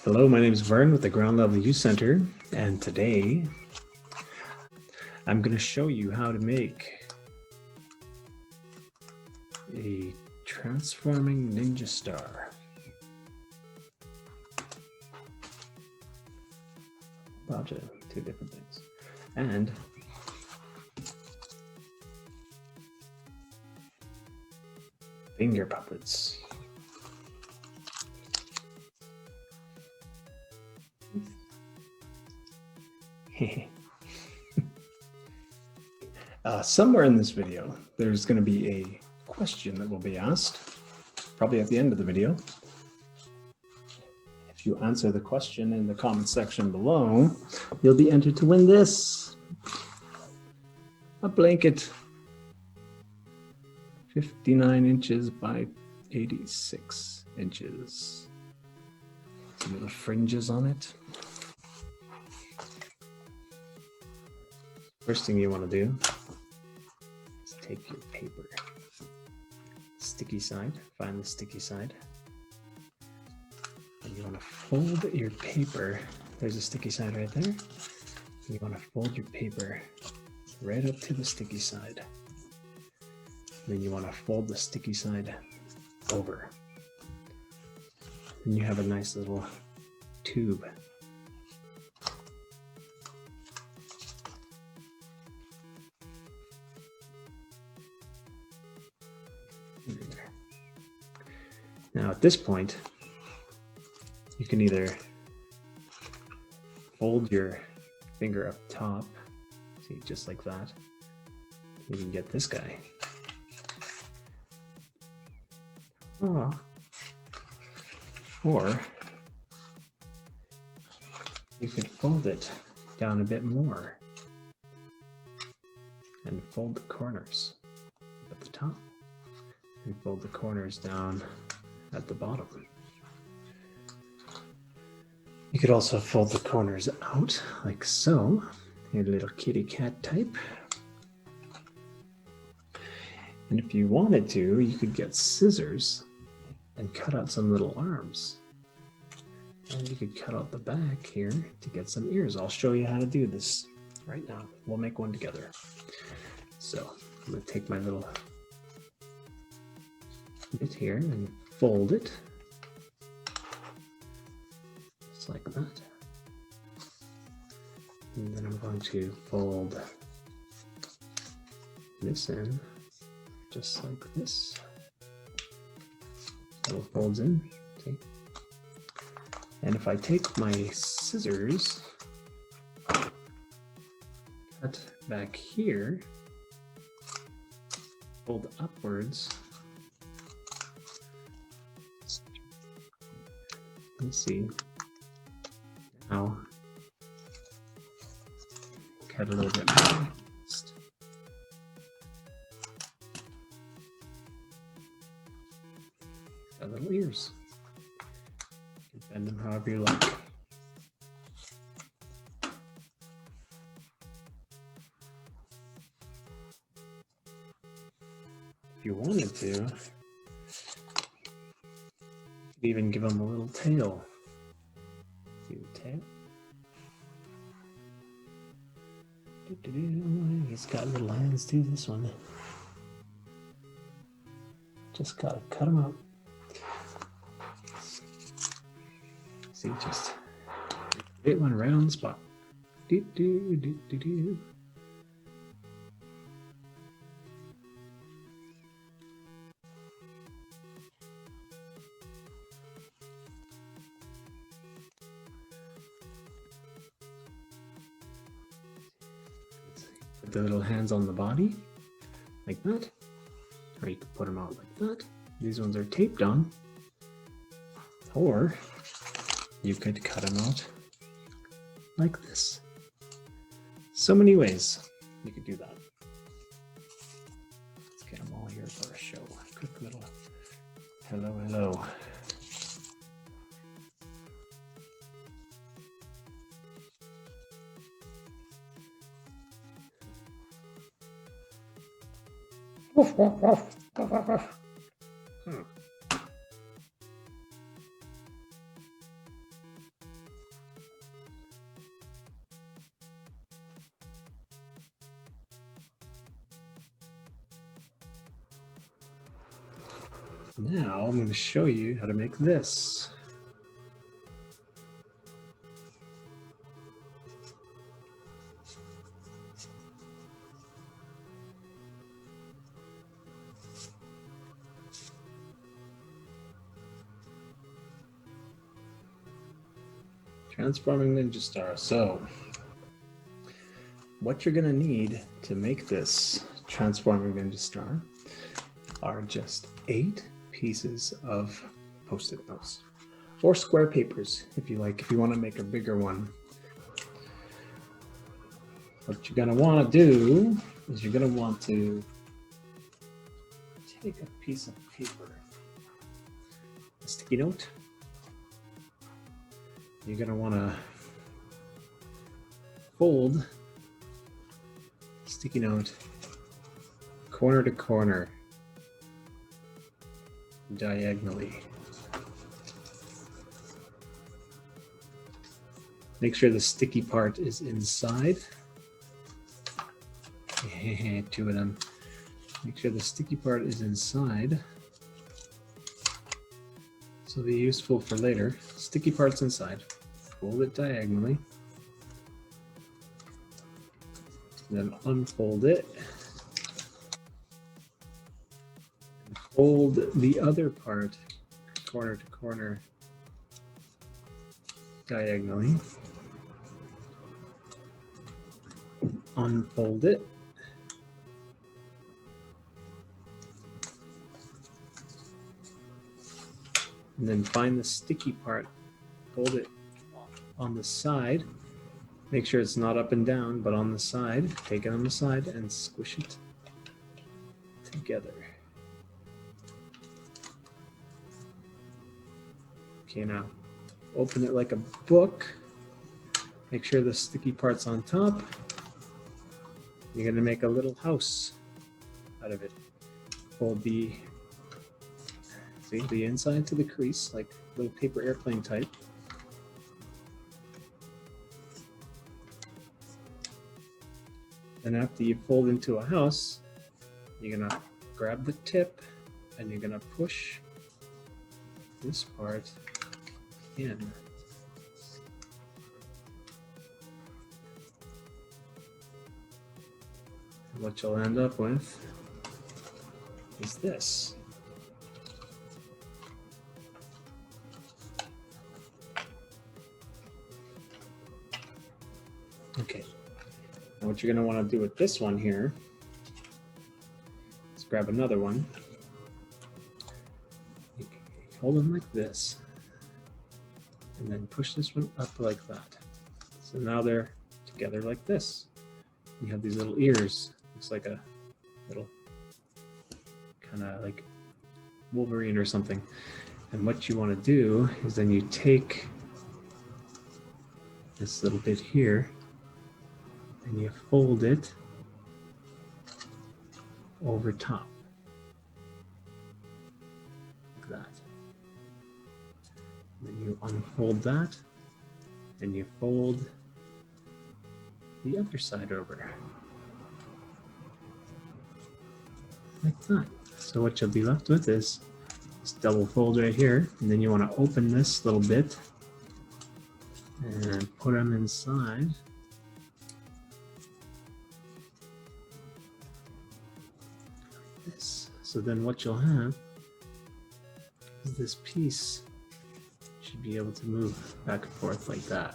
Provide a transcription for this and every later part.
Hello, my name is Vern with the Ground Level Youth Center, and today I'm going to show you how to make a transforming ninja star. Bunch of two different things. And finger puppets. Somewhere in this video, there's going to be a question that will be asked, probably at the end of the video. If you answer the question in the comment section below, you'll be entered to win this. A blanket. 59 inches by 86 inches. Some little fringes on it. First thing you want to do is take your paper, sticky side, find the sticky side, and you want to fold your paper. There's a sticky side right there. You want to fold your paper right up to the sticky side. Then you want to fold the sticky side over. And you have a nice little tube. Now at this point, you can either fold your finger up top, see, just like that. You can get this guy. Oh. Or you could fold it down a bit more and fold the corners at the top and fold the corners down at the bottom. You could also fold the corners out like so, a little kitty cat type. And if you wanted to, you could get scissors and cut out some little arms. And you could cut out the back here to get some ears. I'll show you how to do this right now. We'll make one together. So I'm going to take my little bit here and fold it just like that. And then I'm going to fold this in just like this. Little folds in, see? And if I take my scissors, cut back here, fold upwards. Let's see. Now, cut a little bit more. Got little ears. You can bend them however you like. If you wanted to, you could even give them a little tail. See the tail? He's got little hands too, this one. Just gotta cut them out. See, just hit one right on the spot. Do, do, do, do, do. Put the little hands on the body, like that. Or you could put them out like that. These ones are taped on. Or you could cut them out like this. So many ways you could do that. Let's get them all here for a show. Quick little hello, hello. Woof, woof, woof. Woof, woof, woof. Now I'm going to show you how to make this. Transforming Ninja Star. So, what you're going to need to make this Transforming Ninja Star are just 8 pieces of Post-it notes, or square papers if you like, if you want to make a bigger one. What you're going to want to do is you're going to want to take a piece of paper, a sticky note. You're going to want to fold sticky note corner to corner diagonally. Make sure the sticky part is inside. 2 of them. Make sure the sticky part is inside. This will be useful for later. Sticky part's inside. Fold it diagonally. Then unfold it. And fold the other part corner to corner diagonally. Unfold it. And then find the sticky part, hold it on the side. Make sure it's not up and down, but on the side. Take it on the side and squish it together. Okay, now open it like a book. Make sure the sticky part's on top. You're going to make a little house out of it. Fold the inside to the crease, like little paper airplane type. Then after you fold into a house, you're gonna grab the tip and you're gonna push this part in. And what you'll end up with is this. Okay, now what you're going to want to do with this one here is grab another one. You hold them like this, and then push this one up like that. So now they're together like this. You have these little ears. Looks like a little kind of like Wolverine or something. And what you want to do is then you take this little bit here, and you fold it over top, like that. Then you unfold that, and you fold the other side over, like that. So what you'll be left with is this double fold right here, and then you want to open this little bit and put them inside. So then what you'll have is this piece should be able to move back and forth like that.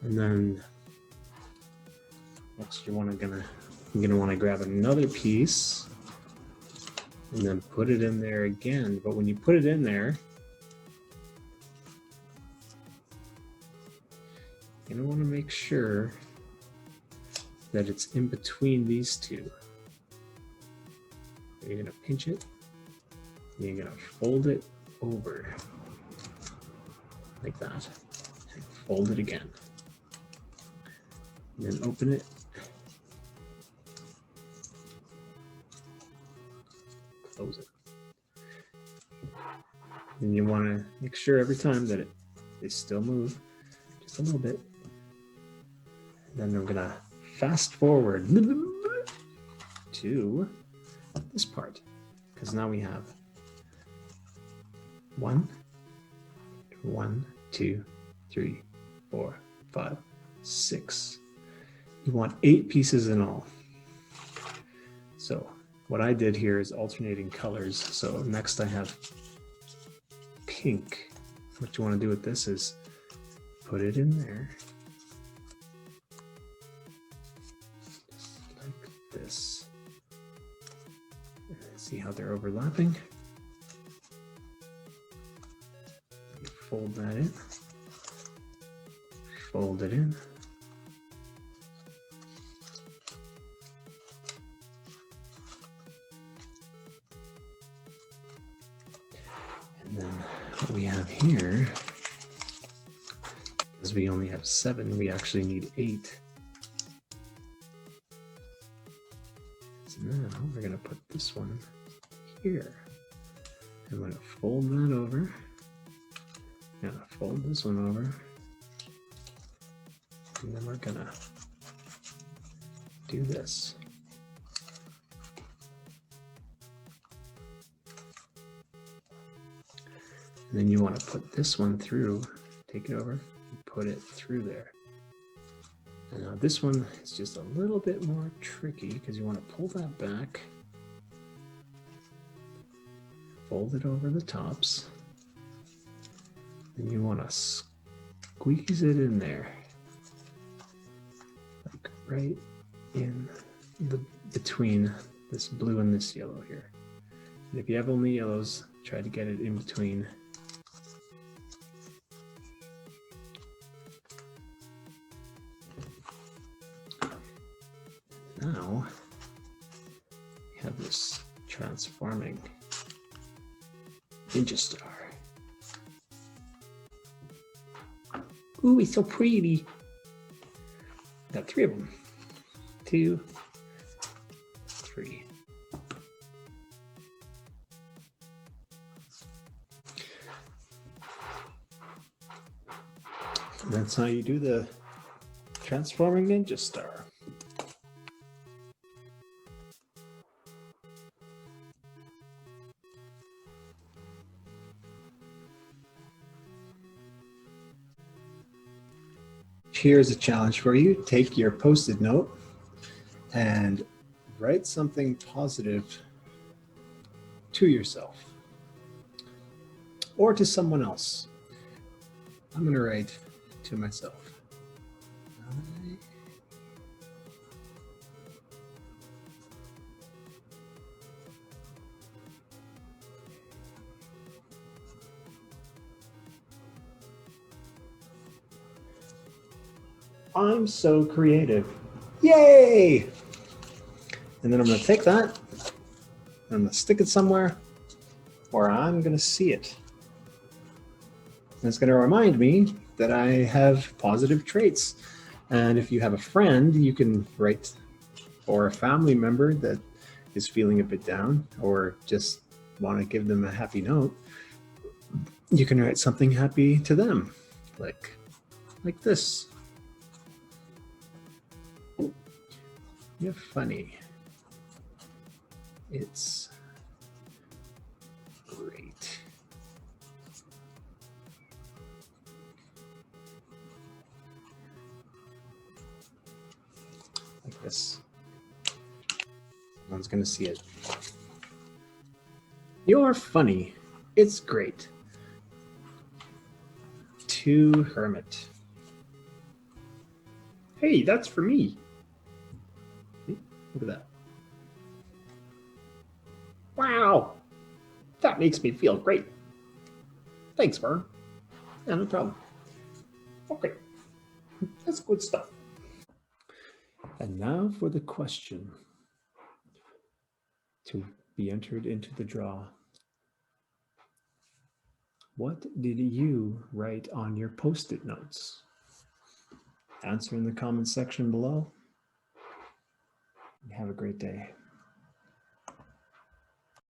And then next you're gonna want to grab another piece and then put it in there again. But when you put it in there, you're gonna want to make sure that it's in between these two. You're gonna pinch it, and you're gonna fold it over like that, and fold it again, and then open it, close it. And you want to make sure every time that they still move just a little bit. And then I'm gonna fast forward to this part, because now we have 1, 2, 3, 4, 5, 6. You want 8 pieces in all. So what I did here is alternating colors. So next I have pink. What you want to do with this is put it in there. Just like this. See how they're overlapping? You fold that in. Fold it in. And then what we have here, because we only have 7, we actually need 8. So now we're going to put this one here. I'm going to fold that over. I'm going to fold this one over. And then we're going to do this. And then you want to put this one through, take it over, and put it through there. And now this one is just a little bit more tricky because you want to pull that back, fold it over the tops, and you want to squeeze it in there, like right in the between this blue and this yellow here. And if you have only yellows, try to get it in between. Now we have this transforming ninja star. Ooh, it's so pretty. Got 3 of them. 2, 3. And that's how you do the transforming ninja star. Here's a challenge for you. Take your Post-it note and write something positive to yourself or to someone else. I'm going to write to myself. I'm so creative. Yay! And then I'm going to take that, I'm going to stick it somewhere where I'm going to see it. And it's going to remind me that I have positive traits. And if you have a friend, you can write, or a family member that is feeling a bit down or just want to give them a happy note, you can write something happy to them, like this. You're funny. It's great. Like this. Someone's gonna see it. You're funny. It's great. To Hermit. Hey, that's for me. Look at that. Wow, that makes me feel great. Thanks, Vern. Yeah, no problem. Okay, that's good stuff. And now for the question to be entered into the draw. What did you write on your Post-it notes? Answer in the comment section below. Have a great day.